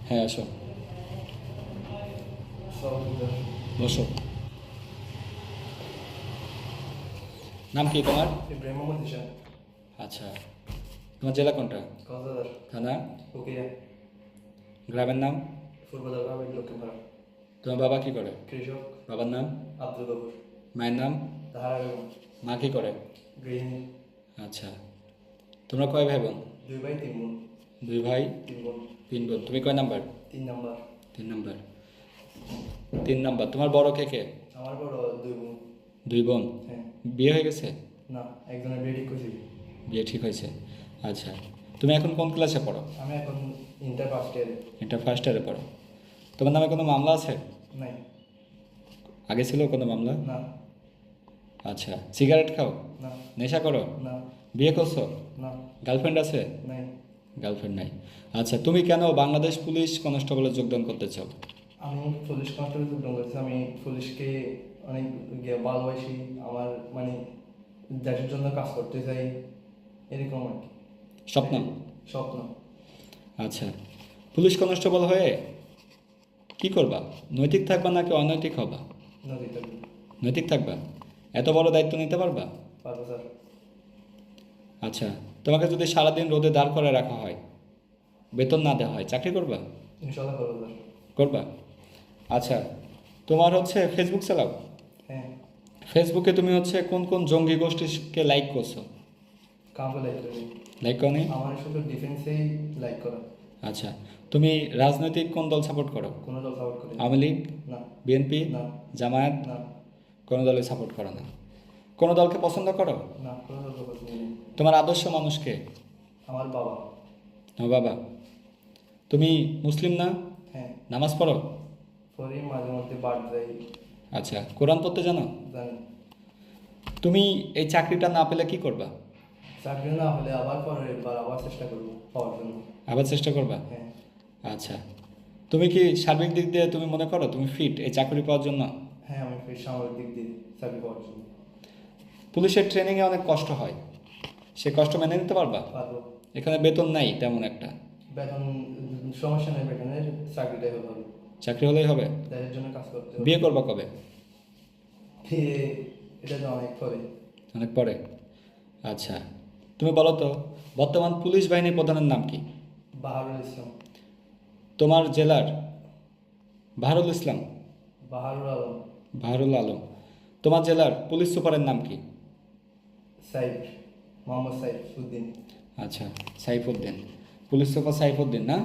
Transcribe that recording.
হ্যাঁ, আসো, বসো। নাম কি তোমার? ইব্রাহিম মোহাম্মদ ঈশান। আচ্ছা, তোমার জেলা কোনটা? কক্সবাজার। থানা? উকিয়া। গ্রামের নাম? ফুলবাজার গ্রামের লক্ষ্মীপাড়া। তোমার বাবা কি করে? কৃষক। বাবার নাম? আব্দুল গফুর। মায়ের নাম? তাহারা বেগম। মা কি করে? গৃহিণী। আচ্ছা, তোমরা কয় ভাই বোন? 2 ভাই 3 বোন। 2 ভাই 3 বোন। 3 বোন। তুমি কয় নাম্বার? 3 নাম্বার। 3 নাম্বার। 3 নাম্বার। তোমার বড় কে কে? আমার বড় 2 বোন। 2 বোন। হ্যাঁ। বিয়ে হয়ে গেছে? না, একজনের বিয়ে ঠিক করছি। বিয়ে ঠিক হয়েছে। আচ্ছা, তুমি এখন কোন ক্লাসে পড়ো? আমি এখন ইন্টার ফার্স্ট ইয়ারে। এটা ফার্স্ট ইয়ারে পড়ো। তোমার নামে কোনো মামলা আছে? নাই। আগে ছিল কোনো মামলা? না। আচ্ছা, সিগারেট খাও? না। নেশা করো? না। বিয়ে করছো? না। গার্লফ্রেন্ড আছে? নাই। গার্লফ্রেন্ড নাই। আচ্ছা, তুমি কেন বাংলাদেশ পুলিশ কনস্টেবলে যোগদান করতে চাও? আমি পুলিশ কনস্টেবল যোগদান করছি। আমি পুলিশকে অনেক ভালোবাসি। আমার মানে দেশের জন্য কাজ করতে চাই, এরকম আর কি। স্বপ্ন? স্বপ্ন। আচ্ছা, পুলিশ কনস্টেবল হয়ে কি করবা? নৈতিক থাকবা নাকি অনৈতিক হবা? নদী থাকবে। নৈতিক থাকবা। এত বড় দায়িত্ব নিতে পারবা? পারবো স্যার। আচ্ছা, তোমাকে যদি সারাদিন রোদে দাঁড় করে রাখা হয়, বেতন না দেওয়া হয়, চাকরি করবা? ইনশাল্লাহ করবো স্যার। করবা। আচ্ছা, তোমার হচ্ছে ফেসবুক চালাও? হ্যাঁ। ফেসবুকে তুমি হচ্ছে কোন কোন জঙ্গি গোষ্ঠীকে লাইক করছো? কাউকে লাইক করি। লাইক করনি? আমার শুধু ডিফেন্সেই লাইক করা। আচ্ছা, তুমি রাজনৈতিক কোন দল সাপোর্ট করো? কোনো দল সাপোর্ট করি না। আওয়ামী লীগ? না। বিএনপি? না। জামায়াত? না। কোনো দলে সাপোর্ট করো না। কোনো দলকে পছন্দ করো? না, কোনো দল পছন্দ নেই। তোমার আদর্শ মানুষকে? আমার বাবা। তোমার বাবা। তুমি মুসলিম না? হ্যাঁ। নামাজ পড়ো? পড়ি, মাঝে মধ্যে বাদ যাই। আচ্ছা, কোরআন পড়তে জানো? জানি। তুমি এই চাকরিটা না পেলে কি করবা? চাকরি না হলে আবার পরের বার আবার চেষ্টা করবো পাওয়ার জন্য। আবার চেষ্টা করবা? হ্যাঁ। আচ্ছা, তুমি কি সার্বিক দিক দিয়ে তুমি মনে করো তুমি ফিট এই চাকরি পাওয়ার জন্য? হ্যাঁ, আমি ফির সামরিক দিক দিয়ে চাকরি পাওয়ার জন্য। পুলিশের ট্রেনিংয়ে অনেক কষ্ট হয়, সে কষ্ট মেনে নিতে পারবা? পারবো। এখানে বেতন নাই তেমন একটা। বেতন সমস্যা নেই, বেতনের চাকরিটাই হতে হবে। চাকরি হলেই হবে। দেশের জন্য কাজ করতে হবে। বিয়ে করবা কবে? বিয়ে এটা তো অনেক পরে। অনেক পরে। আচ্ছা, তুমি বলো তো বর্তমান পুলিশ বাহিনীর প্রধানের নাম কি? বাহারুল ইসলাম। তোমার জেলার? বাহারুল ইসলাম? বাহারুল আলম। বাহারুল আলম। তোমার জেলার পুলিশ সুপারের নাম কি? সাইফ, মোহাম্মদ সাইফ উদ্দিন। আচ্ছা, সাইফুদ্দিন। পুলিশ সুপার সাইফুদ্দিন না?